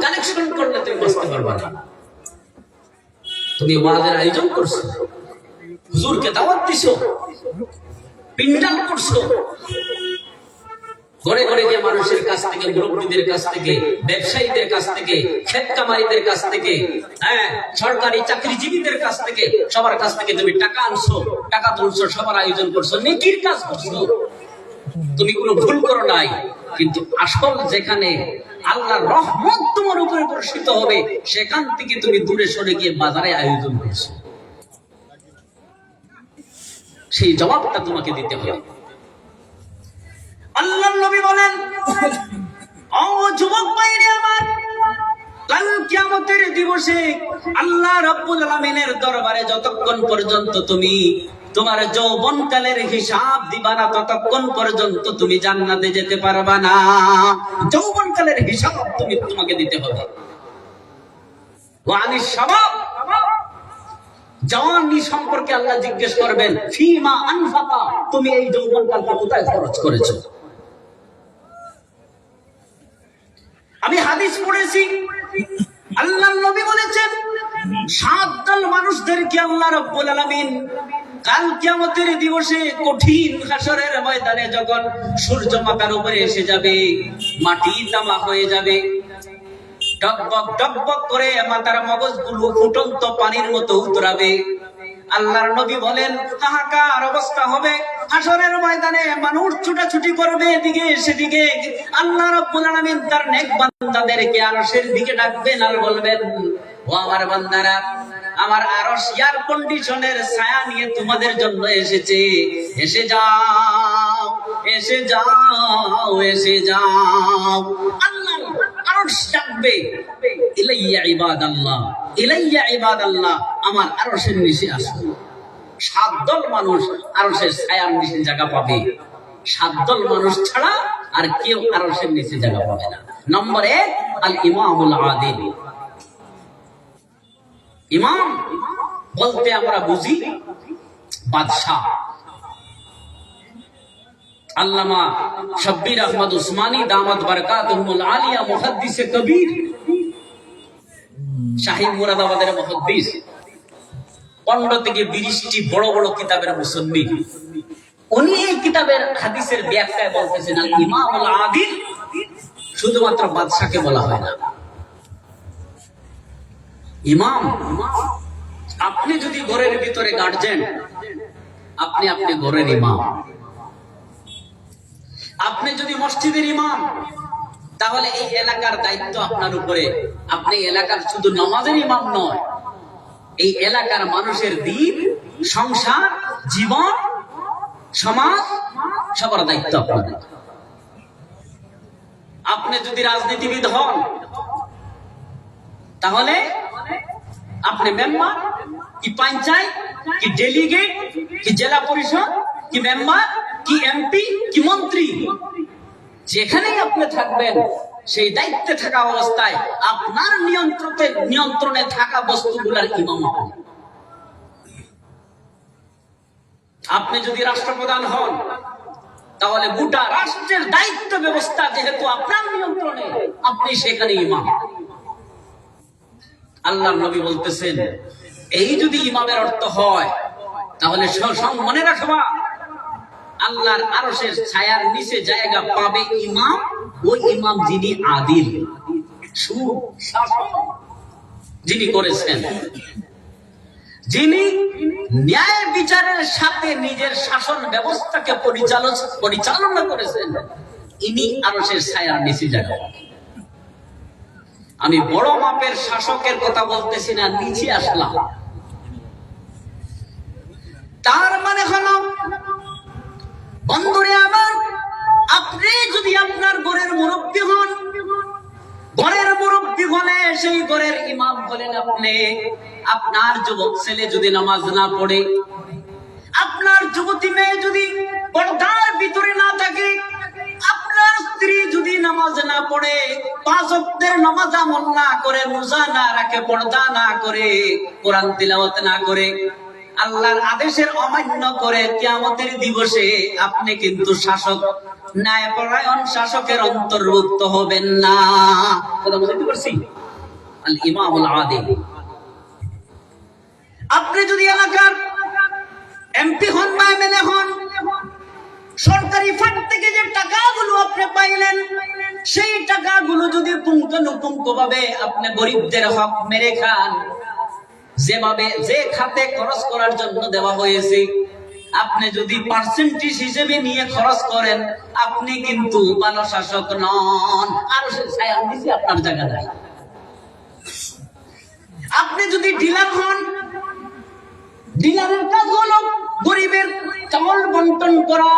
Collection করলে তুমি বাঁচতে পারবে না। তুমি ওয়াজের আয়োজন করছো, হুজুরকে দাওয়াত দিছো, পিন্ডাল করছো, ঘরে ঘরে গিয়ে মানুষের কাছ থেকে, মুরব্বীদের কাছ থেকে, ব্যবসায়ীদের কাছ থেকে, ক্ষেত কামারিদের কাছ থেকে, সরকারি চাকরিজীবীদের কাছ থেকে, সবার কাছ থেকে তুমি টাকা আনছো, টাকা তুলছো, সবার আয়োজন করছো, নেকির কাজ করছো, তুমি কোনো ভুল করো নাই। কিন্তু আসল যেখানে আল্লাহর রহমত তোমার উপরে বর্ষিত হবে, সেখান থেকে তুমি দূরে সরে গিয়ে বাজারে আয়োজন করছো। সেই জবাবটা তোমাকে দিতে হবে। আল্লাহর নবী বলেন, ও যুবক ভাইরা আমার, কাল কিয়ামতের দিবসে আল্লাহ রাব্বুল আলামিনের দরবারে যতক্ষণ পর্যন্ত তুমি তোমার যৌবনকালের হিসাব দিবা না, ততক্ষণ পর্যন্ত তুমি জান্নাতে যেতে পারবা না। যৌবনকালের হিসাব তোমাকে দিতে হবে। ওয়ানিস শাবাব, জওয়ানি সম্পর্কে আল্লাহ জিজ্ঞেস করবেন, ফিমা আনফাকা, তুমি এই যৌবনকালকে কোথায় খরচ করেছো? আমি হাদিস পড়েছি, আল্লাহর নবী বলেছেন, 7 দল মানুষদেরকে আল্লাহ রাব্বুল আলামিন কাল কিয়ামতের দিবসে কঠিন হাসরের ময়দানে যখন সূর্য মাথার উপরে এসে যাবে, মাটি তামা হয়ে যাবে, টকবক টকবক করে মাথার মগজগুলো ফুটন্ত পানির মতো উতরাবে, আল্লাহর নবী বলেন হাহাকার অবস্থা হবে। হাসরের ময়দানে মানুষ ছুটাছুটি করবে এদিকে সেদিকে। আল্লাহ রাব্বুল আলামিন তার নেক বান্দাদেরকে আরশের দিকে ডাকবেন আর বলবেন, ও আমার বান্দারা, আমার আরশ এয়ার কন্ডিশনের ছায়া নিয়ে তোমাদের জন্য এসেছে, এসে যাও, এসে যাও, এসে যাও। আল্লাহ আরশ ডাকবে, ইলাইয়া ইবাদাল্লাহ, ইলাইয়া ইবাদাল্লাহ, আমার আরশের নিচে আসো। 7 দল মানুষ আরশের ছায়ার নিচে জায়গা পাবে। 7 দল মানুষ ছাড়া আর কেউ আরশের নিচে জায়গা পাবে না। নম্বর 1, আল ইমামুল আদিল। ইমাম বলতে আমরা বুঝি বাদশাহ। আল্লামা শব্বির আহমদ উসমানী দামাত বারকাতুহুল আলিয়া মুহাদ্দিসে কবির, শাহী মুরাদাবাদের মুহাদ্দিস, 15 থেকে 20টি বড় বড় কিতাবের মুসন্নি। উনি এই কিতাবের হাদিসের ব্যাখ্যায় বলতেছেন, আল ইমামুল আদিল শুধুমাত্র বাদশাকে বলা হয় না। ইমাম, আপনি যদি ঘরের ভিতরে গার্জেন, আপনি ঘরের ইমাম। আপনি যদি মসজিদের ইমাম, তাহলে এই এলাকার দায়িত্ব আপনার উপরে। আপনি এলাকার শুধু নামাজের ইমাম নয়, এই এলাকার মানুষের দিন, সংসার, জীবন, সমাজ, সবার দায়িত্ব আপনাদের। আপনি যদি রাজনীতিবিদ হন, তাহলে আপনি মেম্বার কি পঞ্চায়েত কি ডেলিগেট কি জেলা পরিষদ কি মেম্বার কি এমপি কি মন্ত্রী, যেখানেই আপনি থাকবেন, সেই দায়িত্বে থাকা অবস্থায় আপনার নিয়ন্ত্রণে থাকা বস্তুগুলোর ইমাম হন। আপনি যদি রাষ্ট্রপ্রধান হন, তাহলে গোটা রাষ্ট্রের দায়িত্ব ব্যবস্থা যেহেতু আপনার নিয়ন্ত্রণে, আপনি সেখানে ইমাম। আল্লাহর নবী বলতেছেন, এই যদি ইমামের অর্থ হয়, তাহলে মনে রাখবা, আল্লাহর আরশের ছায়ার নিচে জায়গা পাবে ইমাম, ওই ইমাম যিনি আদিল, সুশাসন যিনি করেছেন, যিনি ন্যায় বিচারের সাথে নিজের শাসন ব্যবস্থাকে পরিচালনা করেছেন, ইনি আরশের ছায়ার নিচে জায়গা পাবেন। আমি বড় মাপের শাসকের কথা বলতেছি না, নিচে আসলাম। তার মানে হলো, বন্ধুরে আমার, আপনি যদি আপনার ঘরের মুরব্বী হন, ঘরের মুরব্বী হলে সেই ঘরের ইমাম হলেন আপনি। আপনার যুবক ছেলে যদি নামাজ না পড়ে, আপনার যুবতী মেয়ে যদি পর্দার ভিতরে না থাকে, আপনার স্ত্রী যদি নামাজ না পড়ে, 5 ওয়াক্তের নামাজ আমল না করে, রোজা না রাখে, পর্দা না করে, কোরআন তিলাওয়াত না করে, আল্লাহর আদেশের অমান্য করে, কিয়ামতের দিবসে আপনি কিন্তু শাসক ন্যায়পরায়ণ শাসকের অন্তর্ভুক্ত হবেন না। কথা বুঝতে পারছি? আল ইমামুল আদিল। আপনি যদি এলাকার এমপি হন বা এমএলএ হন, সরকারি ফান্ড থেকে যে টাকাগুলো আপনি পাইলেন, সেই টাকাগুলো যদি পুঙ্খানুপুঙ্খভাবে আপনি গরিবদের হক মেরে খান, যেভাবে যে খাতে খরচ করার জন্য দেওয়া হয়েছে, আপনি যদি পার্সেন্টেজ হিসেবে নিয়ে খরচ করেন, আপনি কিন্তু ভালো শাসক নন। আর ছায়া নিচে আপনার জায়গা নাই। আপনি যদি ডিলার হন, ডিলারের কাজ হলো গরিবের চাউল বন্টন করা,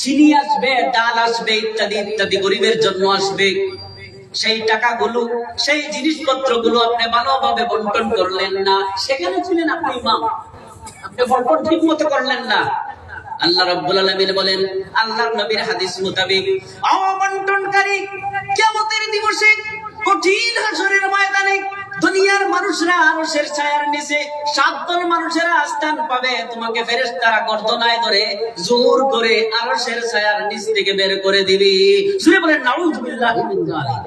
চিনি আসবে, ডাল আসবে, ইত্যাদি ইত্যাদি গরিবের জন্য আসবে। সেই টাকাগুলো, সেই জিনিসপত্রগুলো আপনি ভালোভাবে বন্টন করলেন না, সেখানে ছিলেন আপনি ইমাম, আপনি বন্টন ঠিক মতো করলেন না। আল্লাহ রাব্বুল আলামিন বলেন, আল্লাহর নবীর হাদিস মোতাবেক, অবন্টনকারী কিয়ামতের দিবসে কঠিন হাসরের ময়দানে দুনিয়ার মানুষরা আরশের ছায়ার নিচে 7 দল মানুষেরা স্থান পাবে। তোমাকে ফেরেশতারা গর্দনায় ধরে জোর করে আরশের ছায়ার নিচ থেকে বের করে দিবে। শুনে বলেন নাউযুবিল্লাহি মিন যালিক।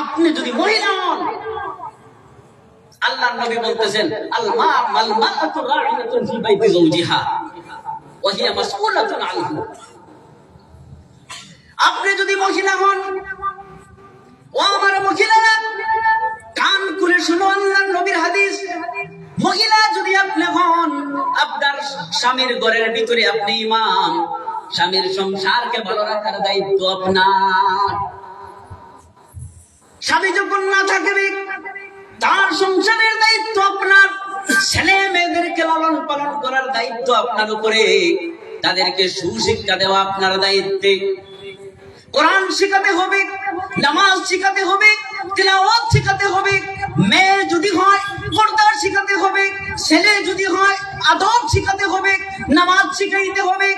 আপনি যদি মহিলা হন, আল্লাহর নবী বলতেছেন, আল মারআতু রা'iয়াতুন ফি বাইতি যাওজিহা ওয়া হিয়া মাসউলাতুন আনহু। আপনি যদি মহিলা হন, ও আমার মহিলারা, কান খুলে শুনো আল্লাহর নবীর হাদিস। মহিলা যদি আপনি হন, আপনার স্বামীর ঘরের ভিতরে আপনি ইমাম, স্বামীর সংসারকে ভালো রাখার দায়িত্ব আপনার। স্বামী যখন না থাকবে, তার সংসারের দায়িত্ব আপনার। ছেলে মেয়েদেরকে লালন পালন করার দায়িত্ব আপনার উপরে, তাদেরকে সুশিক্ষা দেওয়া আপনার দায়িত্বে। কোরআন শিখাতে হবে, নামাজ শিখাতে হবে, তিলাওয়াত শিখাতে হবে। মেয়ে যদি হয় পর্দা শিখাতে হবে, ছেলে যদি হয় আদব শিখাতে হবে, নামাজ শিখাইতে হবে।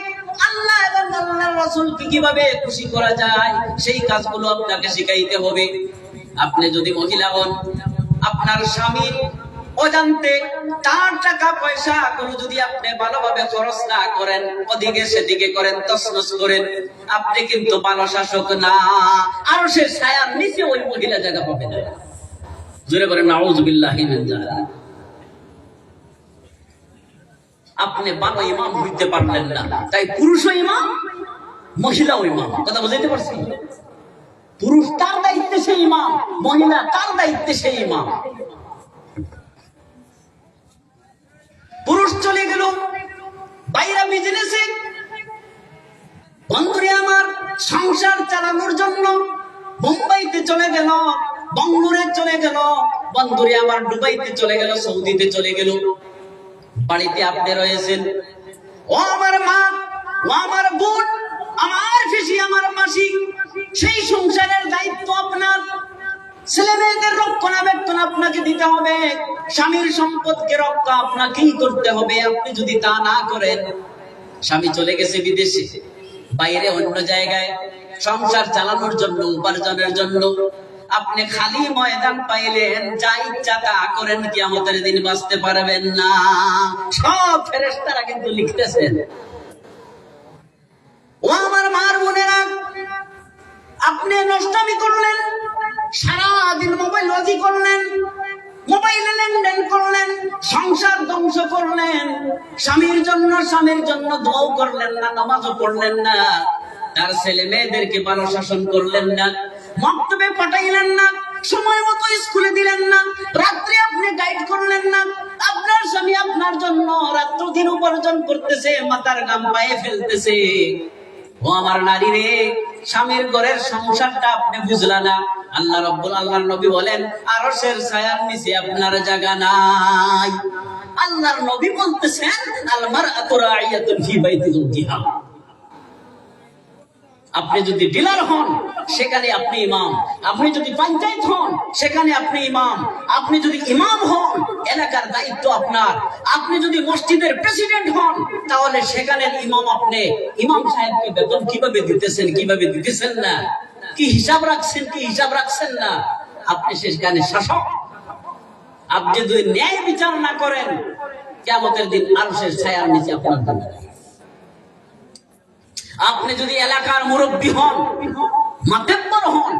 আল্লাহ এবং আল্লাহর রাসূলকে কিভাবে খুশি করা যায়, সেই কাজগুলো আপনাকে শিখাইতে হবে। আপনি যদি মহিলা হন, আপনার স্বামীর অজান্তে তার টাকা পয়সা গুলো যদি আপনি ভালোভাবে খরচ না করেন, ওদিকে সেদিকে করেন, তছনছ করেন, আপনি কিন্তু ভালো শাসক না। আরশের ছায়ার নিচে ওই মহিলা জায়গা পাবে না। জোরে বলেন নাউযুবিল্লাহি মিন যালিক। আপনি ভালো ইমাম হইতে পারলেন না, তাই পুরুষও ইমাম, মহিলাও ইমাম। কথা বুঝতে পারছি? পুরুষ তার দায়িত্বে সেই ইমাম, মহিলা তার দায়িত্বে সেই ইমাম। পুরুষ চলে গেল বাইরে বিজনেসে, বন্ধুরে আমার সংসার চালানোর জন্য মুম্বাইতে চলে গেল, বঙ্গরে চলে গেল, বন্ধুরে আমার দুবাইতে চলে গেল, সৌদিতে চলে গেল। বাড়িতে আপনি রয়েছেন, ও আমার মা, ও আমার বোন, আমার পিসি, আমার মাসি, সেই সংসারের দায়িত্ব আপনার। ছেলে মেয়েদের রক্ষণাবেক্ষণ আপনাকে দিতে হবে, স্বামীর সম্পদকে রক্ষা আপনাকেই করতে হবে। আপনি যদি তা না করেন, স্বামী চলে গেছে বিদেশে, বাইরে অন্য জায়গায় সংসার চালানোর জন্য, উপার্জনের জন্য, আপনি খালি ময়দান পাইলেন, যা ইচ্ছা তা করেন, কিয়ামতের দিন বাঁচতে পারবেন না। সব ফেরেশতারা কিন্তু লিখতেছেন। ও আমার মার বোনেরা, আপনি নষ্টামি করলেন, সারাদিন মোবাইল বাজি করলেন, মোবাইলে লেনদেন করলেন, সংসার ধ্বংস করলেন, স্বামীর জন্য দোয়াও করলেন না, নামাজও পড়লেন না, তার ছেলে মেয়েদেরকে ভালো শাসন করলেন না, মক্তবে পাঠাইলেন না, সময় মতো স্কুলে দিলেন না, রাত্রে আপনি গাইড করলেন না। আপনার স্বামী আপনার জন্য রাত্র দিন উপার্জন করতেছে, মাথার ঘাম পায়ে ফেলতেছে। ও আমার নারী রে, স্বামীর ঘরের সংসারটা আপনি বুঝলা না। আল্লাহর নবী বলেন, আরশের ছায়ার নিচে আপনার জায়গা নাই। আল্লাহর নবী বলতেছেন, আল মারআতু রা'iয়াতুন ফি বাইতি যাওজিহা। আপনি যদি ডিলার হন, সেখানে আপনি ইমাম। আপনি যদি পঞ্চায়েত হন, সেখানে আপনি ইমাম। আপনি যদি ইমাম হন, এলাকার দায়িত্ব আপনার। আপনি যদি মসজিদের প্রেসিডেন্ট হন, তাহলে সেখানে ইমাম আপনি। ইমাম সাহেবকে বেতন কিভাবে দিতেছেন, কিভাবে দিতেছেন না, কি হিসাব রাখছেন, কি হিসাব রাখছেন না, আপনি সেখানে শাসক। আপনি যদি ন্যায় বিচার না করেন, কিয়ামতের দিন আরশের ছায়ার নিচে আপনার জায়গা। আপনি যদি এলাকার মুরব্বী হন, মাতব্বর হন,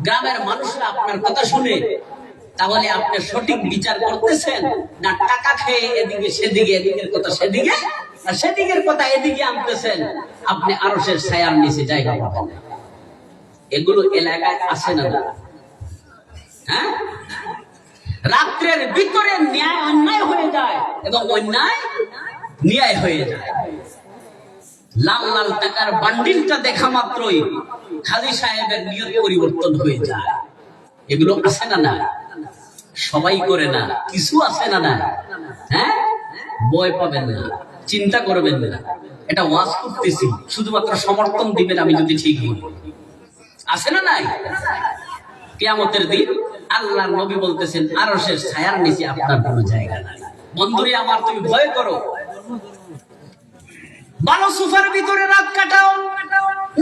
গ্রামের মানুষরা আপনার কথা শুনে, তাহলে আপনি সঠিক বিচার করতেছেন না টাকা খেয়ে এদিকে সেদিকে, এদিকের কথা সেদিকে আর সেদিকের কথা এদিকে আনতেছেন, আপনি আরশের ছায়ার নিচে জায়গা পাবেন। এগুলো এলাকায় আসে না? হ্যাঁ, রাত্রের ভিতরে ন্যায় অন্যায় হয়ে যায় এবং অন্যায় ন্যায় হয়ে যায়। লাল লাল টাকার বান্ডিলটা দেখা মাত্রই কাজী সাহেবের নিয়ত পরিবর্তন হয়ে যায়। এগুলো আছে না? না, সবাই করে না, কিছু আছে না? না, হ্যাঁ, ভয় পাবেন না, চিন্তা করবেন না, এটা ওয়াজ করতেছি, শুধুমাত্র সমর্থন দিবেন আমি যদি ঠিক বলি। আছে না? নাই? কিয়ামতের দিন আল্লাহর নবী বলতেছেন আরশের ছায়ার নিচে আপনার কোনো জায়গা নাই। বন্ধুরে আমার, তুমি ভয় করো, ভালো সোফার ভিতরে রাত কাটাও,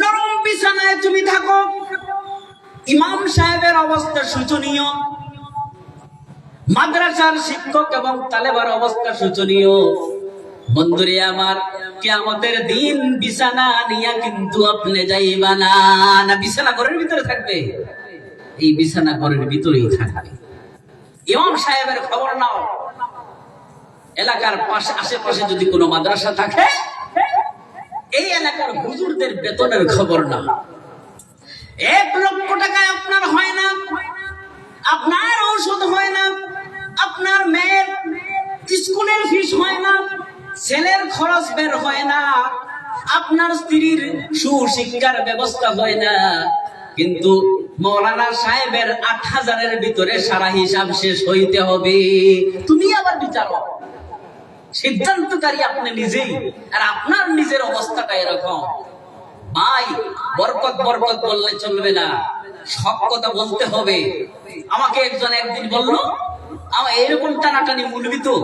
নরম বিছানায় তুমি থাকো। ইমাম সাহেবের অবস্থা শোচনীয়, মাদ্রাসার শিক্ষক এবং তালেবার অবস্থা শোচনীয়। বন্ধুরে আমার, কিয়ামতের দিন বিছানা নিয়া কিন্তু আপনি যাইবা না। না বিছানা ঘরের ভিতরে থাকবে? এই বিছানা ঘরের ভিতরেই থাকবে। ইমাম সাহেবের খবর নাও, এলাকার পাশে আশেপাশে যদি কোনো মাদ্রাসা থাকে, এই এলাকার হুজুরদের বেতনের খবর নাও। 1 লক্ষ টাকায় আপনার হয় না, আপনার ঔষধ হয় না, আপনার মেয়ের স্কুলের ফিস হয় না, ছেলের খরচ বের হয় না, আপনার স্ত্রীর সুশিক্ষার ব্যবস্থা হয় না, কিন্তু মৌলানা সাহেবের 8,000-এর ভিতরে সারা হিসাব শেষ হইতে হবে। তুমি আবার বিচারো, সিদ্ধান্তকারী আপনি নিজেই, আর আপনার নিজের অবস্থাটা এরকম। ভাই, বরকত বরকত বললে চলবে না, সব কথা বলতে হবে। আমাকে একজন একদিন বলল, আমার এরকম টানাটানি মূলবি তো,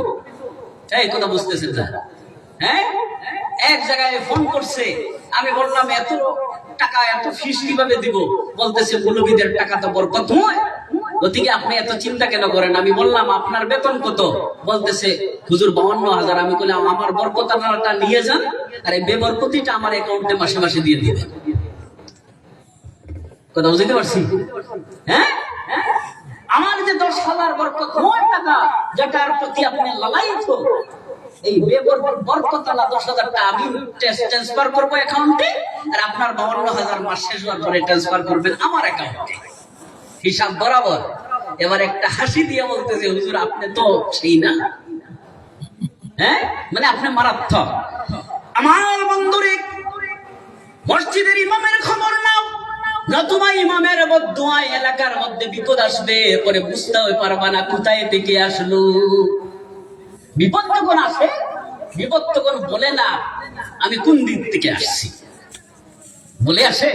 এই কথা বুঝতেছেন না? হ্যাঁ, এক জায়গায় ফোন করছে, আমি বললাম এত টাকা এত ফিস কিভাবে দিব? বলতেছে মৌলবীদের টাকা তো বরকত হয়, ওদিকে আপনি এত চিন্তা কেন করেন? আমি বললাম আপনার বেতন কত? বলতেছে হুজুর 52,000। আমি বললাম আমার বরকতটা নিয়ে যান, আর এই বেবরকতিটা আমার অ্যাকাউন্টে মাসে মাসে দিয়ে দিবেন। কথা বুঝতে পারছি? হ্যাঁ, আমার যে 10,000 বরকত টাকা, যেটার প্রতি আপনি লালায়িত, এই বরকতওয়ালা 10,000টা আমি ট্রান্সফার করবো অ্যাকাউন্টে, আর আপনার 52,000 মাস শেষ হওয়ার পরে ট্রান্সফার করবেন আমার অ্যাকাউন্টে, হিসাব বরাবর। এবার একটা হাসি দিয়ে বলতেছে হুজুর আপনি তো সেই না, হ্যাঁ, মানে আপনি মারাত্মক। আমার বন্ধুরে, মসজিদের ইমামের খবর নাও, নতুবা ইমামের বদদুয়ায় এলাকার মধ্যে বিপদ আসবে, পরে বুঝতেও পারবা না কোথায় থেকে আসলো। বিপদ যখন আসে, বিপদ তখন বলে না আমি কোন দিক থেকে আসছি, বলে আসে?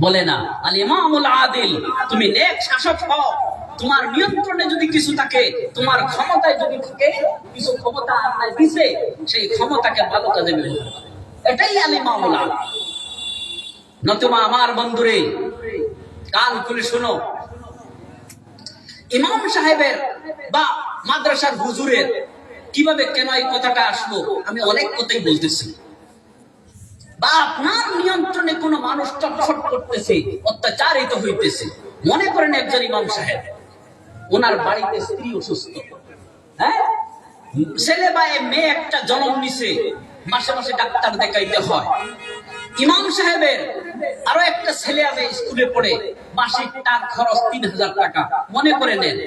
বলে না। আল ইমামুল আদিল, তুমি নেক শাসক হও, তোমার নিয়ন্ত্রণে যদি কিছু থাকে, তোমার ক্ষমতায় যদি থাকে কিছু, ক্ষমতা আল্লাহ দিয়েছে, সেই ক্ষমতাকে ভালো কাজে ব্যবহার করো, এটাই আল ইমামুল আদিল। নতুবা আমার বন্ধুরে, কান খুলে শোনো, ইমাম সাহেবের বা মাদ্রাসার হুজুরের কিভাবে কেন এই কথাটা আসলো, আমি অনেক কথাই বলতেছি। বা আপনার নিয়ন্ত্রণে কোনো মানুষ চটফট করতেছে, অত্যাচারিত হইতেছে, মনে করেন একজন ইমাম সাহেব, ওনার বাড়িতে স্ত্রী অসুস্থ, হ্যাঁ, ছেলে বা মেয়ে একটা জন্ম নিছে, মাসে মাসে ডাক্তার দেখাইতে হয়। ইমাম সাহেবের আরো একটা ছেলে আছে স্কুলে পড়ে, মাসিক তার খরচ 3,000 টাকা। মনে করে নেন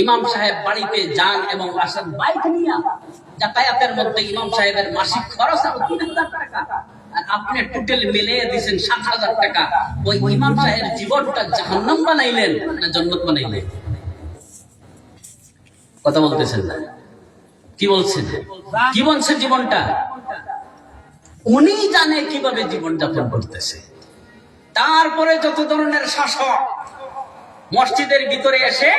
ইমাম সাহেব বাড়িতে যান এবং আসেন বাইক নিয়ে, যাতায়াতের মধ্যে ইমাম সাহেবের মাসিক খরচ 3,000 টাকা, আর আপনি টোটাল মিলিয়ে দিয়েছেন 7,000 টাকা। ওই ইমাম সাহেবের জীবনটা জাহান্নাম বানাইলেন না জান্নাত বানাইলেন? কথা বলতেছেন না? কি বলছেন? কি বলছে জীবনটা? উনি জানে কিভাবে জীবন যাপন করতেছে। তারপরে যত ধরনের শাসক মসজিদের ভিতরে এসে,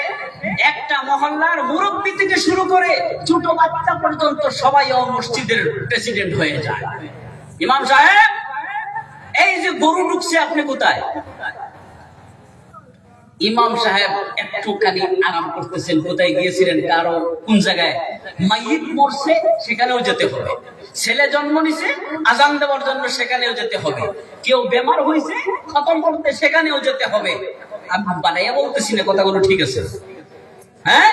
একটা মহল্লার মুরব্বী থেকে শুরু করে ছোট বাচ্চা পর্যন্ত সবাই মসজিদের প্রেসিডেন্ট হয়ে যায়। ইমাম সাহেব, এই যে গরু ঢুকছে আপনি কোথায়? ইমাম সাহেব একটুখানি আরাম করতেছেন, কোথায় গিয়েছিলেন, কারো কোন জায়গায় মাইয়িত মরছে সেখানেও যেতে হবে, ছেলে জন্ম নিছে আজান দেওয়ার জন্য সেখানেও যেতে হবে, কেউ বেমার হয়েছে খতম করতে সেখানেও যেতে হবে। আমি বানাইয়া বলতেছি না, কথাগুলো ঠিক আছে? হ্যাঁ,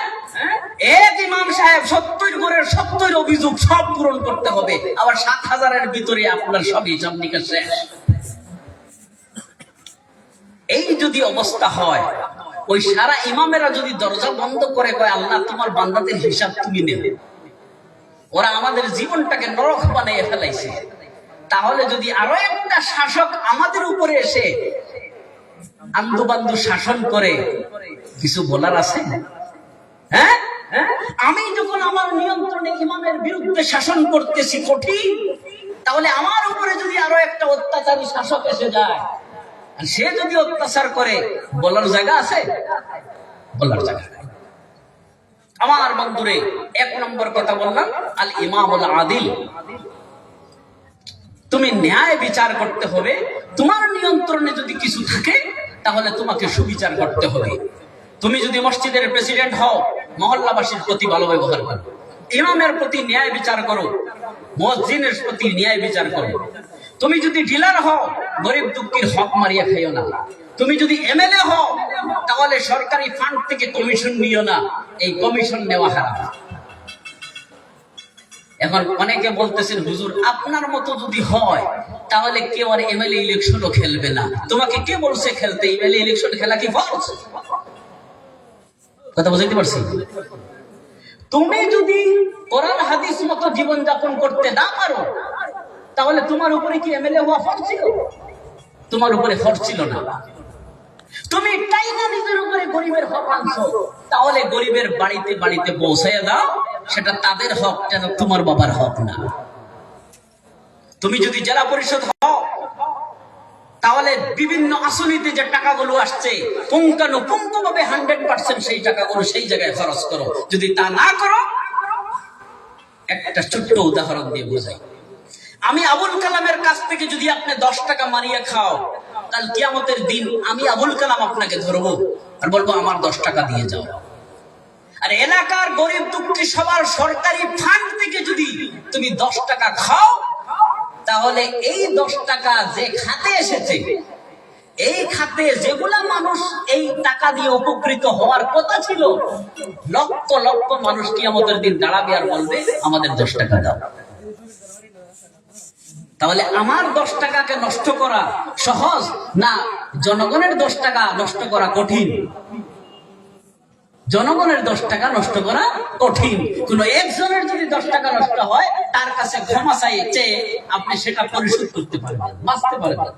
এক ইমাম সাহেব 70 ঘরের 70 অভিযোগ সব পূরণ করতে হবে, আবার 7000-এর ভিতরে আপনার সব হিসাব নিকাশ শেষ। এই যদি অবস্থা হয়, ওই সারা ইমামেরা যদি দরজা বন্ধ করে কয় আল্লাহ তোমার বান্দাদের হিসাব তুমি নেবে, ওরা আমাদের জীবনটাকে নরক বানিয়ে ফেলাইছে, তাহলে যদি আরো একটা শাসক আমাদের উপরে এসে আন্দু বান্দু শাসন করে, কিছু বলার আছে? হ্যাঁ, আমি যখন আমার নিয়ন্ত্রণে ইমামের বিরুদ্ধে শাসন করতেছি কঠিন, তাহলে আমার উপরে যদি আরো একটা অত্যাচারী শাসক এসে যায়, আর সে যদি অত্যাচার করে, বলার জায়গা আছে? বলার জায়গা। আমার বন্ধুরে, 1 নম্বর কথা বললাম আল ইমামুল আদিল। তুমি ন্যায় বিচার করতে হবে। তোমার নিয়ন্ত্রণে যদি কিছু থাকে তাহলে তোমাকে সুবিচার করতে হবে। তুমি যদি মসজিদের প্রেসিডেন্ট হও, মহল্লাবাসীর প্রতি ভালো ব্যবহার করো, ইমামের প্রতি ন্যায় বিচার করো, মুয়াজ্জিনের প্রতি ন্যায় বিচার করো। তুমি যদি ডিলার হও, গরিব দুঃখীর হক মারিয়া খাইও না। তুমি যদি এমএলএ হও, তাহলে সরকারি ফান্ড থেকে কমিশন নিও না, এই কমিশন নেওয়া হারাম। এখন অনেকে বলতেছেন হুজুর আপনার মতো যদি হয় তাহলে কেউ আর এমএলএ ইলেকশনও খেলবে না। তোমাকে কে বলছে খেলতে? এমএলএ ইলেকশন খেলা কি ফরজ? কথা বুঝতে পারছি? তুমি যদি কোরআন হাদিস মতো জীবন যাপন করতে না পারো, তাহলে তোমার উপরে কি এমএলএ হওয়া ফরজ ছিল? তোমার উপরে ফরজ ছিল না। তুমি টাইনা নিজের উপরে গরিবের হক আনছো, তাহলে গরিবের বাড়িতে বাড়িতে পৌঁছায় দাও, সেটা তাদের হক, যেন তোমার বাবার হক না। তুমি যদি জেলা পরিষদ হও, তাহলে বিভিন্ন আসনিতে যে টাকাগুলো আসছে পুঙ্খানুপুঙ্খভাবে 100% সেই টাকাগুলো সেই জায়গায় খরচ করো। যদি তা না করো, একটা ছোট্ট উদাহরণ দিয়ে বোঝাই। আমি আবুল কালামের কাছ থেকে যদি আপনি 10 টাকা মারিয়া খাও, কাল কিয়ামতের দিন আমি আবুল কালাম আপনাকে ধরবো আর বলবো আমার 10 টাকা দিয়ে যাও। আর এলাকার গরিব দুঃখী সবার সরকারি ফান্ড থেকে যদি তুমি 10 টাকা খাও, তাহলে এই 10 টাকা যে খাতে এসেছে, এই খাতে যেগুলা মানুষ এই টাকা দিয়ে উপকৃত হওয়ার কথা ছিল, লক্ষ লক্ষ মানুষ কিয়ামতের দিন দাঁড়াবে আর বলবে আমাদের 10 টাকা দাও। তাহলে আমার 10 টাকাকে নষ্ট করা সহজ না জনগণের 10 টাকা নষ্ট করা কঠিন? জনগণের 10 টাকা নষ্ট করা কঠিন। কোন একজনের যদি 10 টাকা নষ্ট হয়, তার কাছে ক্ষমা চেয়ে আপনি সেটা পরিশোধ করতে পারবেন, বাঁচতে পারবেন।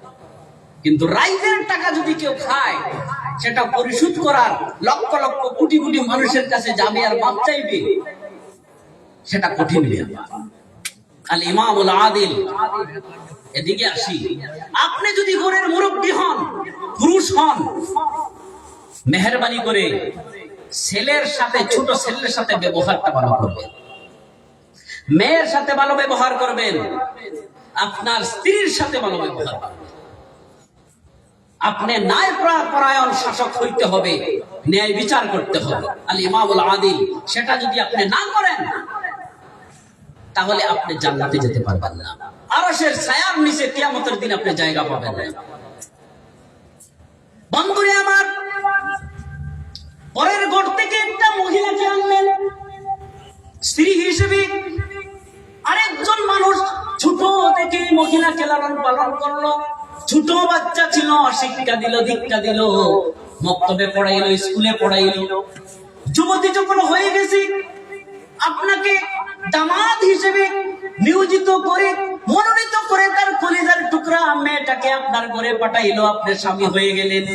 কিন্তু রাইজের টাকা যদি কেউ খায়, সেটা পরিশোধ করার লক্ষ লক্ষ কোটি কোটি মানুষের কাছে যাবে আর মাপ চাইবে, সেটা কঠিন ব্যাপার। আল ইমামুল আদিল। এদিকে আসি, আপনি যদি ঘরের মুরব্বী হন, পুরুষ হন, মেহেরবানি করে ছেলের সাথে, ছোট ছেলের সাথে ব্যবহারটা ভালো করবেন, মেয়ের সাথে ভালো ব্যবহার করবেন, আপনার স্ত্রীর সাথে ভালো ব্যবহার করবেন। আপনি ন্যায় পরায়ণ শাসক হইতে হবে, ন্যায় বিচার করতে হবে, আল ইমামুল আদিল। সেটা যদি আপনি না করেন, তাহলে আপনি জান্নাতে যেতে পারবেন না। আরশের ছায়ার নিচে কিয়ামতের দিন আপনি জায়গা পাবেন না। বন্ধুরে আমার, পরের ঘর থেকে একটা মহিলাকে আনলেন স্ত্রী হিসেবে। আরেকজন মানুষ ছোট থেকে মহিলাকে লালন পালন করলো, ছোট বাচ্চা ছিল, শিক্ষা দিল, দীক্ষা দিল, মক্তবে পড়াইলো, স্কুলে পড়াইলো। যুবতী যখন হয়ে গেছে, আপনাকে দামাদ হিসেবে নিয়োজিত করে, মনোনীত করে, তার কলিজার টুকরা মেয়েটাকে আপনার ঘরে পাঠাইলো, আপনি স্বামী হয়ে গেলেন।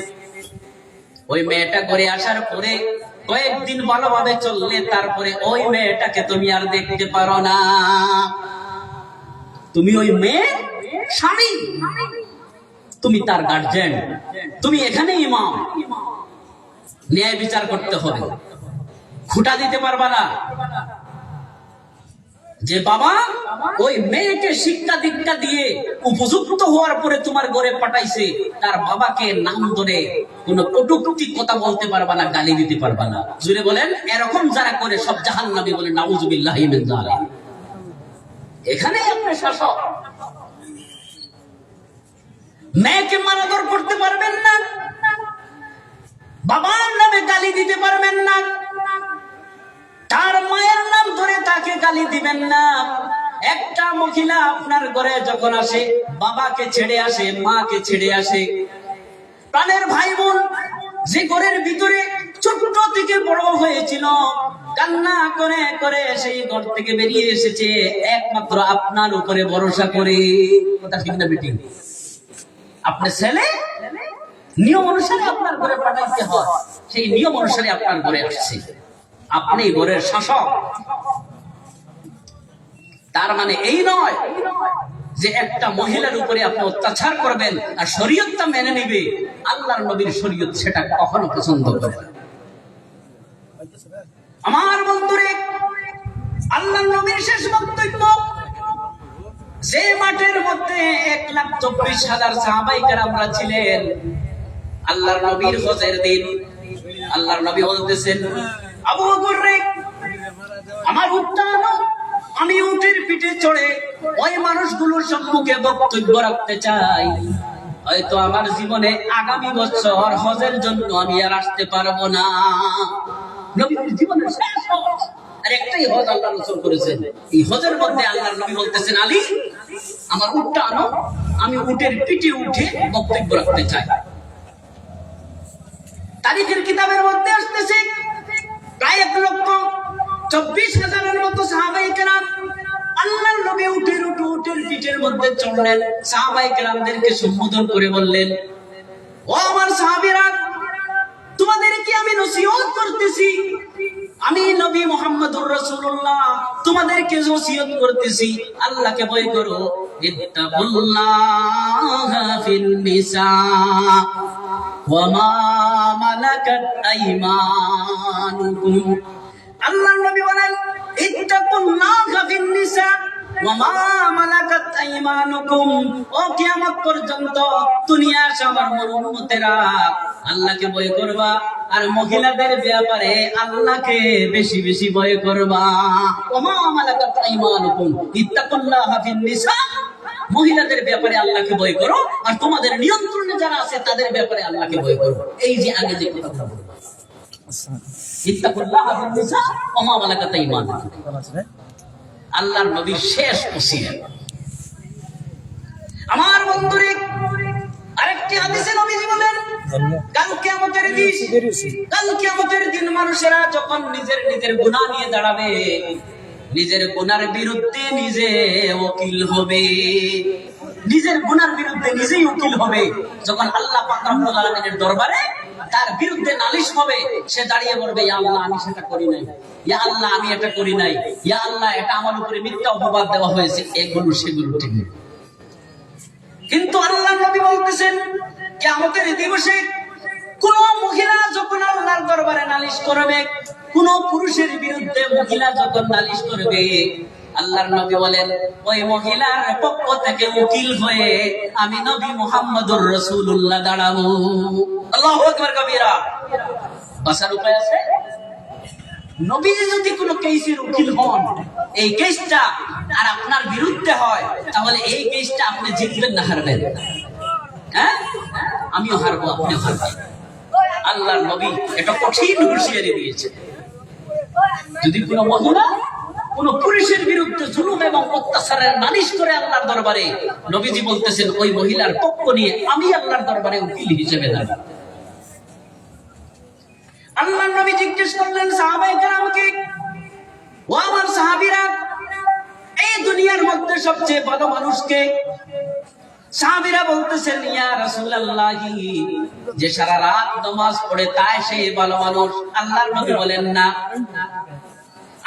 ওই মেয়েটা ঘরে আসার পরে কয়েকদিন ভালোভাবে চললে, তারপরে ওই মেয়েটাকে তুমি আর দেখতে পারো না। তুমি ওই মেয়ে স্বামী, তুমি তার গার্জেন, তুমি এখানে ইমাম। ন্যায় বিচার করতে হবে, খুঁটা দিতে পারবা না। যে বাবা ওই মেয়েকে শিক্ষা দীক্ষা দিয়ে উপযুক্ত হওয়ার পরে তোমার ঘরে পাঠাইছে, তার বাবাকে নাম ধরে কোন কটূক্তি কথা বলতে পারবা না, গালি দিতে পারবা না। জুড়ে বলেন, এরকম যারা করে সব জাহান্নামী বলে নাউযুবিল্লাহি মিন যালিক। এখানে আপনার শাসক। মেয়েকে মারাধর করতে পারবেন না, বাবার নামে গালি দিতে পারবেন না, তার মায়ের নাম ধরে তাকে গালি দিবেন না। একটা মহিলা আপনার ঘরে যখন আসে, বাবাকে ছেড়ে আসে, মাকে ছেড়ে আসে, প্রাণের ভাই বোন যে ঘরের ভিতরে ছোট থেকে বড় হয়েছিল, কান্না করে করে সেই ঘর থেকে বেরিয়ে এসেছে একমাত্র আপনার উপরে ভরসা করে। কথা ঠিক না বেটি? আপনার ছেলে নিয়ম অনুসারে আপনার ঘরে পাঠাইতে হয়, সেই নিয়ম অনুসারে আপনার ঘরে আসছে, আপনি ঘরের শাসক। তার মানে এই নয় যে একটা মহিলার উপরে আপনি অত্যাচার করবেন আর শরীয়তটা মেনে নিবে। আল্লাহর নবীর শরীয়ত সেটা কখনো পছন্দ করে না। আমার বন্ধুরে, আল্লাহর নবীর শেষ বক্তব্য, যে মাঠের মধ্যে 1,24,000 সাহাবায়ে কেরামরা ছিলেন, আল্লাহর নবীর হজের দিন আল্লাহর নবী বলতেছেন, আবু বকর রে, আমার উটটা আনো, আমি উটের পিঠে চড়ে ওই মানুষগুলোর সম্মুখে বক্তব্য রাখতে চাই। হয়তো আমার জীবনে আগামী বছর হজের জন্য আমি আর আসতে পারবো না। নবীর জীবনের শেষ হজ, আর একটাই হজ আল্লাহ রাসূল করেছেন। এই হজের মধ্যে আল্লাহর নবী বলতেছেন, আলী, আমার উটটা আনো, আমি উটের পিঠে উঠে বক্তব্য রাখতে চাই। তারিখের কিতাবের মধ্যে আসতেছে প্রায় 1,24,000 মতো সাহাবায়ে কেরাম আল্লাহর নবী উটের পিঠের মধ্যে চড়লেন। সাহাবায়ে কেরামদেরকে সম্বোধন করে বললেন, ও আমার সাহাবীরা, তোমাদেরকে আমি নসিহত করতেছি, আমি নবী মুহাম্মদুর রাসূলুল্লাহ তোমাদেরকে নসিহত করতেছি, আল্লাহকে ভয় করো। ইত্তাকুল্লাহা ফিন নিসা ওয়া মা মালাকাত আইমানুকুম। আল্লাহর নবী বলেন, ইত্তাকুল্লাহা ফিন নিসা ওয়া মা মালাকাত আইমানুকুম। ও কিয়ামত পর্যন্ত দুনিয়ার সবার উম্মতেরা আল্লাহকে ভয় করবা, আর মহিলাদের ব্যাপারে আল্লাহকে বেশি বেশি ভয় করবা। ওয়া মা মালাকাত আইমানুকুম ইত্তাকুল্লাহা ফিন নিসা, মহিলাদের ব্যাপারে আল্লাহকে ভয় করো, আর তোমাদের নিয়ন্ত্রণে যারা আছে তাদের ব্যাপারে আল্লাহকে ভয় করো। এই যে আগে যে কথা বলবো, ইত্তাকুল্লাহা ফিন নিসা ওয়া মা মালাকাত আইমানুকুম, আল্লাহর নবীর শেষ ওসিয়ত। আমার বন্ধুরে, আরেকটি হাদিসে নবীজি বলেন, কাল কিয়ামতের দিন মানুষেরা যখন নিজের গুনাহ নিয়ে দাঁড়াবে, নিজের গুনার বিরুদ্ধে নিজে ওকিল হবে, নিজের গুনার বিরুদ্ধে নিজেই উকিল হবে। যখন আল্লাহ পাক রব্বুল আলামিনের দরবারে তার বিরুদ্ধে নালিশ হবে, সে দাঁড়িয়ে বলবে, ইয়া আল্লাহ, আমি সেটা করি নাই, ইয়া আল্লাহ, আমি এটা করি নাই, ইয়া আল্লাহ, এটা আমার উপরে মিথ্যা অপবাদ দেওয়া হয়েছে, এগুলো সেগুলো ঠিক। কিন্তু আল্লাহর নবী বলতেছেন, কিয়ামতের দিবসে কোন মহিলা যখন আল্লাহর দরবারে নালিশ করবে, কোন পুরুষের বিরুদ্ধে মহিলা যখন নালিশ করবে, আল্লাহর নবী বলেন, ওই মহিলার পক্ষ থেকে উকিল হয়ে আমি নবী মুহাম্মদুর রাসূলুল্লাহ দাঁড়াবো। আল্লাহু আকবার কবীরা। বাসার উপায় আছে? নবী যদি কোনো কেসের উকিল হন, এই কেসটা আর আপনার বিরুদ্ধে হয়, তাহলে এই কেসটা আপনি জিতবেন না হারবেন? হ্যাঁ, আমিও হারবো, আপনিও হারবেন। আল্লাহর নবী এটা কঠিন হুঁশিয়ারি দিয়েছে। যদি কোনো মহিলা কোন পুরুষের বিরুদ্ধে জুলুম এবং অত্যাচারের নালিশ করে আল্লাহর দরবারে, নবীজি বলতেছেন ওই মহিলার পক্ষ নিয়ে আমি আল্লাহর দরবারে উকিল হিসেবে দাঁড়াবো। আল্লাহর নবী জিজ্ঞেস করলেন সাহাবায়ে কেরামকে, ও আমার সাহাবীরা, এই দুনিয়ার মধ্যে সবচেয়ে ভালো মানুষকে? সাহাবীরা বলতেছেন, ইয়া রাসূলুল্লাহি, যে সারা রাত নামাজ পড়ে তাই সেই ভালো মানুষ। আল্লাহর নবী বলেন না।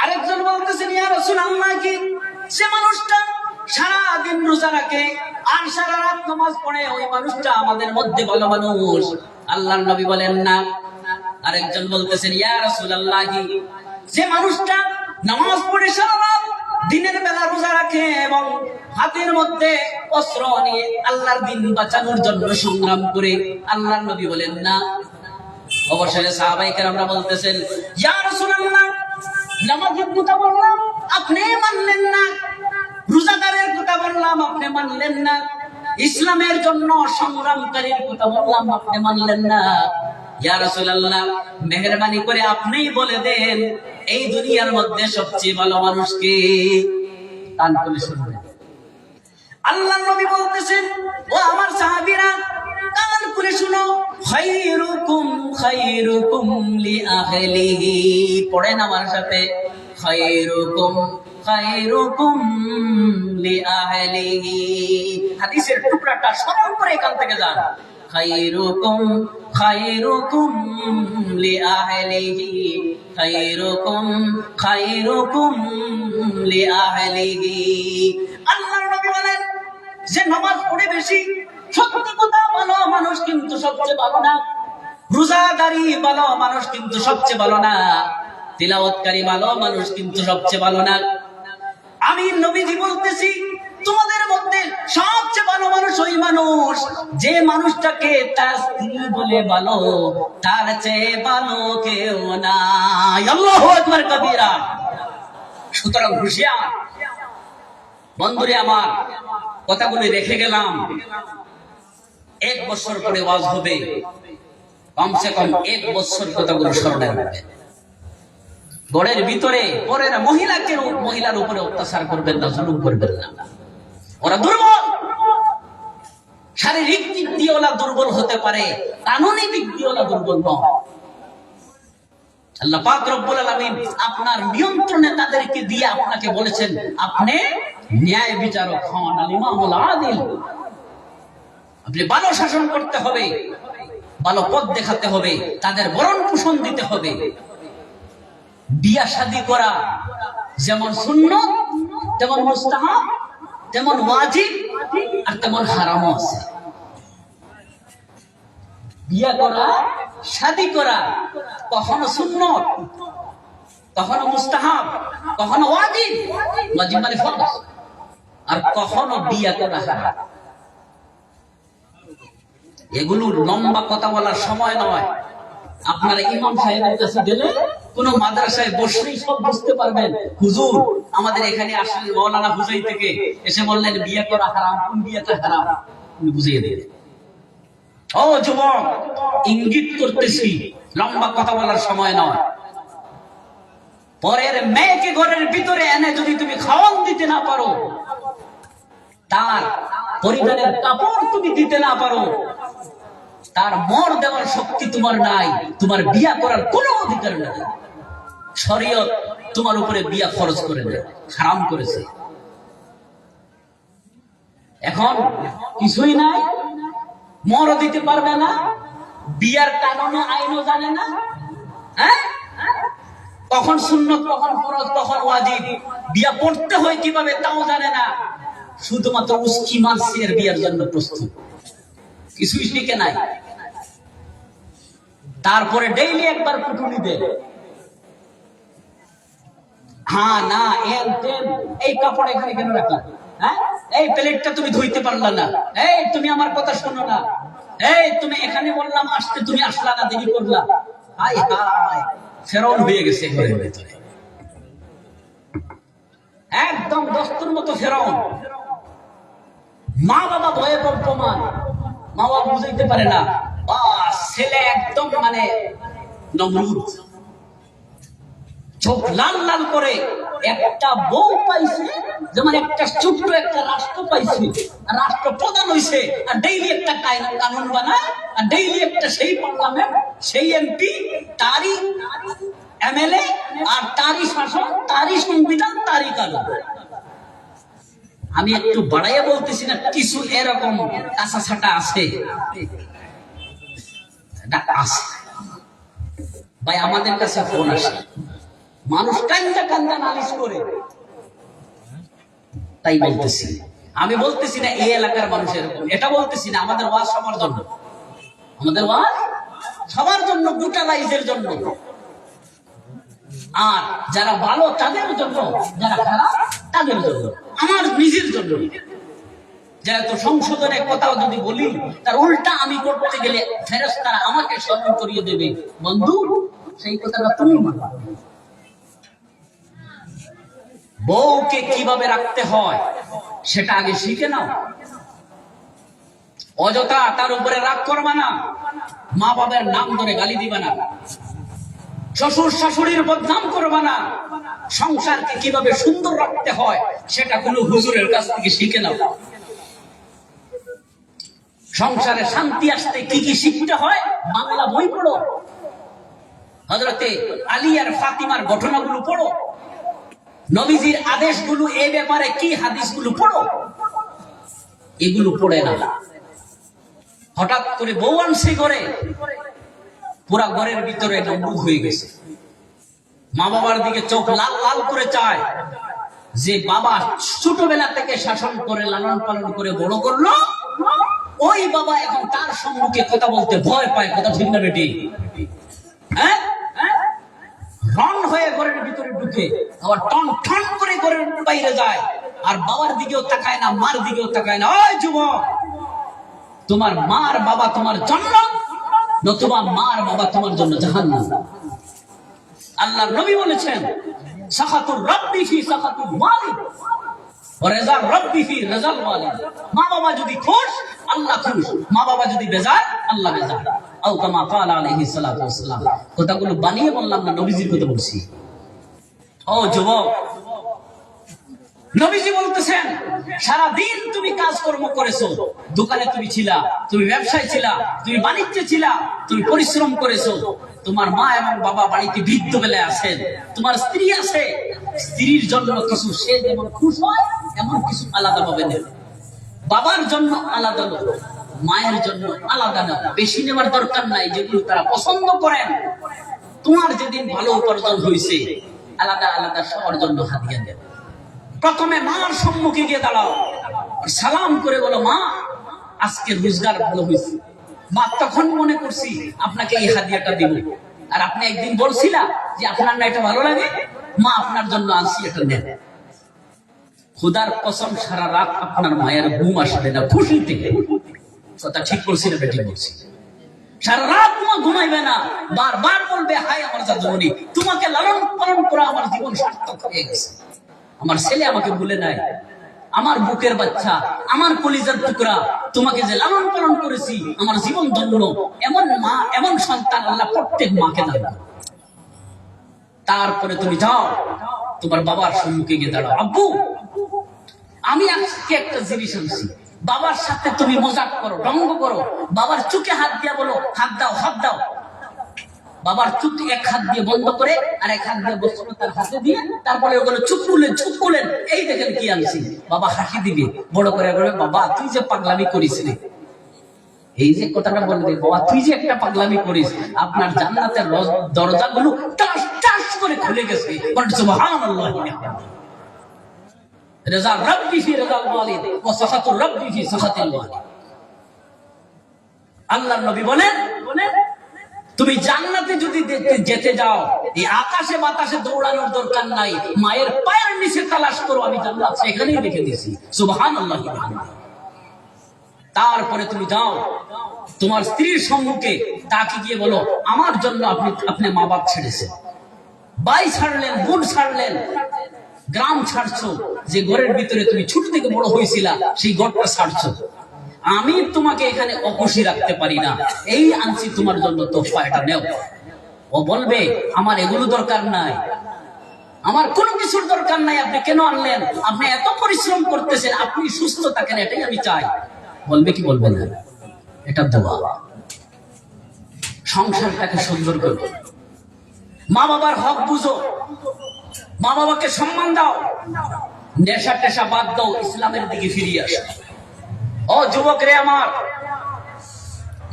আরেকজন বলতেছেন, ইয়া রাসূলুল্লাহ, কি সে মানুষটা সারা দিন রোজা রাখে আর সারা রাত নামাজ পড়ে, ওই মানুষটা আমাদের মধ্যে ভালো মানুষ? আল্লাহর নবী বলেন না। আরেকজন বলতেছেন, ইয়া রাসূলুল্লাহ, যে মানুষটা নামাজ পড়ে সারা রাত দিনের বেলা রোজা রাখে এবং হাতের মধ্যে অস্ত্র নিয়ে আল্লাহর দিন বাঁচানোর জন্য সংগ্রাম করে, আল্লাহর নবী বলেন না। অবশেষে সাহাবায়ে কেরামরা বলতেছেন, ইয়া রাসূলুল্লাহ, নামাজের কথা বললাম আপনি মানলেন না, রোজাদারের কথা বললাম আপনি মানলেন না, ইসলামের জন্য সংগ্রামকারীর কথা বললাম আপনি মানলেন না। ইয়া রাসূলুল্লাহ, মেহেরবানি করে আপনিই বলে দেন এই দুনিয়ার মধ্যে সবচেয়ে ভালো মানুষ কে? কান খুলে শুনবেন। আল্লাহর নবী বলতেছেন, ও আমার সাহাবীরা কান খুলে শুনো, খায়রুকুম খায়রুকুম লিআহলিহি। পড়েন আমার সাথে, খায়রুকুম খায়রুকুম লিআহলিহি। হাদিসের টুকরাটা স্মরণ করে এখান থেকে যান। খায়রুকুম খায়রুকুম লিআহলিহি, খায়রুকুম খায়রুকুম লিআহলিহি। আল্লাহর নবী বলেন যে নামাজ পড়ে বেশি, সত্যি কথা ভালো মানুষ কিন্তু সবচেয়ে ভালো না, রোজাদারি ভালো মানুষ কিন্তু সবচেয়ে ভালো না, তিলাওয়াতকারী ভালো মানুষ কিন্তু সবচেয়ে ভালো না। আমি নবীজি বলতেছি, তোমাদের মধ্যে সবচেয়ে ভালো মানুষ ওই মানুষ যে মানুষটাকে তার স্ত্রী বলে ভালো, তার চেয়ে ভালো কেউ নাই। আল্লাহু আকবার কবীরা। সুতরাং হুঁশিয়ার বন্ধুরে আমার, কথাগুলি রেখে গেলাম। 1 বছর পরে ওয়াজ হবে, কমসে কম 1 বছর কথাগুলো স্মরণে রাখবেন। ঘরের ভিতরে পরের মহিলার উপরে অত্যাচার করবেন না, জুলুম করবেন না। ওরা দুর্বল, শারীরিক দিক দিয়ে ওরা দুর্বল হতে পারে, কানুনি দিক দিয়ে ওরা দুর্বল নয়। আল্লাহ পাক রব্বুল আলামিন আপনার নিয়ন্ত্রণে তাদেরকে দিয়ে আপনাকে বলেছেন আপনি ন্যায় বিচারক হন, আল ইমামুল আদিল। আপনি ভালো শাসন করতে হবে, ভালো পথ দেখাতে হবে, তাদের ভরণ পোষণ দিতে হবে। বিয়া শাদী করা যেমন সুন্নত, তেমন মুস্তাহাব, তেমন ওয়াজিব, আর তেমন হারামও আছে। বিয়া করা, শাদী করা কখনো সুন্নত, কখনো মুস্তাহাব, কখনো ওয়াজিব, ওয়াজিব মানে ফরজ, আর কখনো বিয়া করা হারাম। এগুলো লম্বা কথা বলার সময় নয়। আপনারা ইমাম সাহেবের কাছে গেলে, কোন মাদ্রাসায় বসলেই সব বুঝতে পারবেন। হুজুর আমাদের এখানে আসলেন মাওলানা হুজাই থেকে, এসে বললেন বিয়ে করা হারাম, কোন বিয়েটা হারাম উনি বুঝিয়ে দিলেন। ও যুবক, ইঙ্গিত করতেছি, লম্বা কথা বলার সময় নয়। পরের মেয়েকে ঘরের ভিতরে এনে যদি তুমি খাওয়ান দিতে না পারো, তার পরিবারের কাপড় তুমি দিতে না পারো, তার মর দেওয়ার শক্তি তোমার নাই, তোমার বিয়া করার কোনো অধিকার নাই। শরীয়ত তোমার উপরে বিয়া খরচ করে দেয়, হারাম করেছে। এখন কিছুই নাই, মরও দিতে পারবে না, বিয়ার কানুন আইনও জানে না, হ্যাঁ, কখন সুন্নত, কখন ফরজ, কখন ওয়াজিব, বিয়া পড়তে হয় কিভাবে তাও জানে না, শুধুমাত্র উস্কি মারছে এর বিয়ার জন্য প্রস্তুত, কিছুই শিখে নাই। তারপরে ডেইলি একবার পুটুলি দেয়, হ্যাঁ না এই কাপড় এখানে কেন রাখা, হ্যাঁ, এই প্লেটটা তুমি ধুইতে পারলা না, এই তুমি আমার কথা শোনো না, এই তুমি এখানে বললাম আসতে, তুমি আসলা না, দেরি করলা। হায় হায়, ফেরাউন হয়ে গেছে ঘরের ভিতরে, একদম দস্তুর মতো ফেরাউন। মা বাবা ভয়ে বর্তমান, মা বাবা বুঝাইতে পারে না, ছেলে একদম মানে নমরুদ, চোখ লাল লাল করে। একটা বউ পাইছে, যেমন একটা ছোট্ট একটা রাষ্ট্র পাইছে, রাষ্ট্র প্রধান হইছে, আর ডেইলি একটা কানুন বানায়, আর ডেইলি একটা সেই পার্লামেন্ট, সেই এমপি, তারই এমএলএ, আর তারই শাসন, তারই সংবিধান, তারই কানুন। আমি একটু বাড়াইয়া বলতেছি না, কিছু এরকম কাঁচা ছাটা আছে, ভাই। আমাদের কাছে ফোন আসে, মানুষ কান্দা কান্দা নালিশ করে, তাই বলতেছি। আমি বলতেছি না এই এলাকার মানুষ এরকম, এটা বলতেছি না। আমাদের ওয়াজ সবার জন্য, আমাদের ওয়াজ সবার জন্য, গোটা রাইজের জন্য। আর যারা ভালো তাদের জন্য, যারা খারাপ তাদের জন্য, আমার নিজের জন্য। যেহেতু সংশোধনের কথা যদি বলি, তার উল্টা আমি করতে গেলে ফেরেশতারা আমাকে স্মরণ করিয়ে দেবে, বন্ধু সেই কথাটা তুমি মানো। বউকে কিভাবে রাখতে হয় সেটা আগে শিখে নাও। অযথা তার উপরে রাগ করবা না, মা বাবার নাম ধরে গালি দিবা না, শ্বশুর শাশুড়ির বদনাম করবা না। সংসারকে কিভাবে সুন্দর রাখতে হয় সেটা কোনো হুজুরের কাছ থেকে শিখে নাও। সংসারে শান্তি আসতে কি কি শিখতে হয় বাংলা বই পড়ো, হযরতে আলী আর ফাতিমার ঘটনাগুলো পড়ো, নবীজির আদেশগুলো এই ব্যাপারে কি হাদিসগুলো পড়ো। এগুলো পড়ে না, হঠাৎ করে বউ আনছে ঘরে, পুরা ঘরের ভিতরে নমরুদ হয়ে গেছে। মা বাবার দিকে চোখ লাল লাল করে চায়, যে বাবা ছোটবেলা থেকে শাসন করে লালন পালন করে বড় করলো, ওই বাবা এখন তার সম্মুখে কথা বলতে ভয় পায়। কথা ঠিক না বেটি? হ্যাঁ, রন হয়ে ঘরের ভিতরে ঢুকে আবার টন টন করে ঘরের বাইরে যায়, আর বাবার দিকেও তাকায় না, মার দিকেও তাকায় না। ওই যুবক, তোমার মার বাবা তোমার জন্য, নতুবা মার বাবা তোমার জন্য জাহান্নাম। আল্লাহর নবী বলেছেন, সাখাতুর রাব্বি ফি সাখাতুল ওয়ালিদ ওয়া রিযার রাব্বি ফি রিযাল ওয়ালিদ। মা বাবা যদি খুশ, আল্লাহ খুশ, মা বাবা যদি বেজার, আল্লাহ বেজার। আও কামা ক্বালা আলাইহিস সালাতু ওয়াস সালাম। কথাগুলো বানিয়ে বললাম না, নবীজির কথা বলছি। ও যুবক, নবীজি বলতেছেন, সারা দিন তুমি কাজকর্ম করেছো, দোকানে তুমি ছিলা, তুমি ব্যবসায় ছিলা, তুমি বাণিজ্যে ছিলা, তুমি পরিশ্রম করেছো। তোমার মা এবং বাবা বাড়িতে বৃদ্ধ বেলায় আছেন, তোমার স্ত্রী আছে, স্ত্রীর জন্য কিছু সে যেমন খুশ হয় এমন কিছু আলাদা ভাবে নেবে। বাবার জন্য আলাদা নেবে, মায়ের জন্য আলাদা নেবে। বেশি নেওয়ার দরকার নাই, যেগুলো তারা পছন্দ করেন। তোমার যেদিন ভালো উপার্জন হয়েছে, আলাদা আলাদা সবার জন্য হাদিয়া দেবে। প্রথমে মার সম্মুখে গিয়ে দাঁড়াও, সালাম করে বলো, মা আজকে রোজগার ভালো হয়েছে। মা তখন মনে করছি আপনাকে এই হাদিয়াটা দিব, আর আপনি একদিন বলছিলা যে আপনার না এটা ভালো লাগে, মা আপনার জন্য আনছি, এটা নেন। খোদার কসম, সারা রাত আপনার মায়ের ঘুম আসবে না খুশি থেকে। কথা ঠিক বলছি না বেটি? বলছি। সারা রাত তোমার ঘুমাইবে না, বারবার বলবে, হায় আমার জাদুমণি, তোমাকে লালন পালন করা আমার জীবন সার্থক হয়ে গেছে। আমার ছেলে আমাকে ভুলে নাই, আমার বুকের বাচ্চা, আমার কলিজার টুকরা, তোমাকে যে লালন পালন করেছি, আমার জীবন ধন্য। এমন মা, এমন সন্তান আল্লাহ প্রত্যেক মাকে দান করে। তারপরে তুমি যাও, তোমার বাবার সম্মুখে গিয়ে দাঁড়াও, আব্বু আমি আজকে একটা জিনিস আনছি। বাবার সাথে তুমি মজাক করো, রঙ্গ করো, বাবার চোখে হাত দিয়া বলো, হাত দাও, হাত দাও। বাবার চুপ এক হাত দিয়ে বন্ধ করে আর এক হাত দিয়ে বসলো তার হাতে দিয়ে, তারপরে ওগুলো চুপ করলেন, এই দেখেন কি আনছি। বাবা হাসি দিবে, বড় করে বলবে, বাবা তুই যে পাগলামি করিস, এই যে কথাটা বলবে, বাবা তুই যে একটা পাগলামি করিস, আপনার জান্নাতের দরজাগুলো টাস টাস করে খুলে গেছে। সুবহানাল্লাহ। রিজা রাব্বি ফি রিজাল ওয়ালিদ ওয়া সাখাতুর রাব্বি ফি সাখাতিল ওয়ালিদ। আল্লাহর নবী বলেন, তুমি জান্নাতে যদি যেতে যাও, এই আকাশে বাতাসে দৌড়ানোর দরকার নাই, মায়ের পায়ের নিচে তালাশ করো, আমি জান্নাত সেখানেই রেখে দিয়েছি। সুবহানাল্লাহ। তারপরে তুমি যাও তোমার স্ত্রীর সম্মুখে, তাকে গিয়ে বলো, আমার জন্য আপনি মা বাপ ছেড়েছেন, বাই ছাড়লেন, বোন ছাড়লেন, গ্রাম ছাড়ছো, যে ঘরের ভিতরে তুমি ছোট থেকে বড় হয়েছিলা সেই ঘরটা ছাড়ছো। আমি তোমাকে এখানে অখুশি রাখতে পারি না, এই আনছি তোমার জন্য, তোফা, এটা নেও। ও বলবে, আমার এগুলো দরকার নাই, আমার কোনো কিছুর দরকার নাই, আপনি কেন আনলেন? আপনি এত পরিশ্রম করতেছেন, আপনি সুস্থ থাকেন, এটাই আমি চাই। বলবে কি বলবেন না? এটা দোয়া। সংসারটাকে সুন্দর করো, মা বাবার হক বুঝো, মা বাবাকে সম্মান দাও, নেশা টেশা বাদ দাও, ইসলামের দিকে ফিরিয়ে আসো। ও যুবক রে আমার,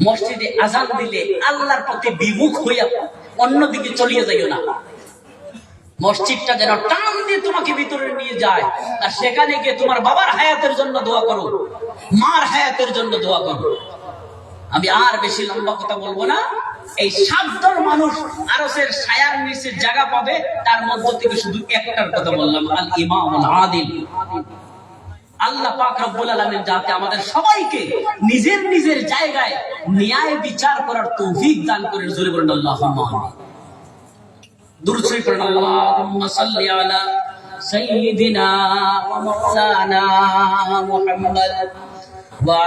মসজিদে আজান দিলে আল্লাহর প্রতি বিমুখ হইয়া অন্যদিকে চলিয়ে যাইও না। মসজিদটা যেন টান দিয়ে তোমাকে ভিতরে নিয়ে যায়, আর সেখানে গিয়ে তোমার বাবার হায়াতের জন্য দোয়া করো, মার হায়াতের জন্য দোয়া করো। আমি আর বেশি লম্বা কথা বলবো না, এই 7 দল মানুষ আরশের ছায়ার নিচে জায়গা পাবে, তার মধ্য থেকে শুধু একটার কথা বললাম, আল ইমামুল আদিল। আল্লাহ পাক রব্বুল আলামিন যাতে আমাদের সবাইকে নিজের নিজের জায়গায় ন্যায় বিচার করার তৌফিক দান করেন। জোরে বলেন আল্লাহুম্মা আমিন। দুরূদ শরীফ পড়েন, আল্লাহুম্মা সাল্লি আলা সাইয়্যিদিনা ওয়া মাওলানা মুহাম্মদ ওয়া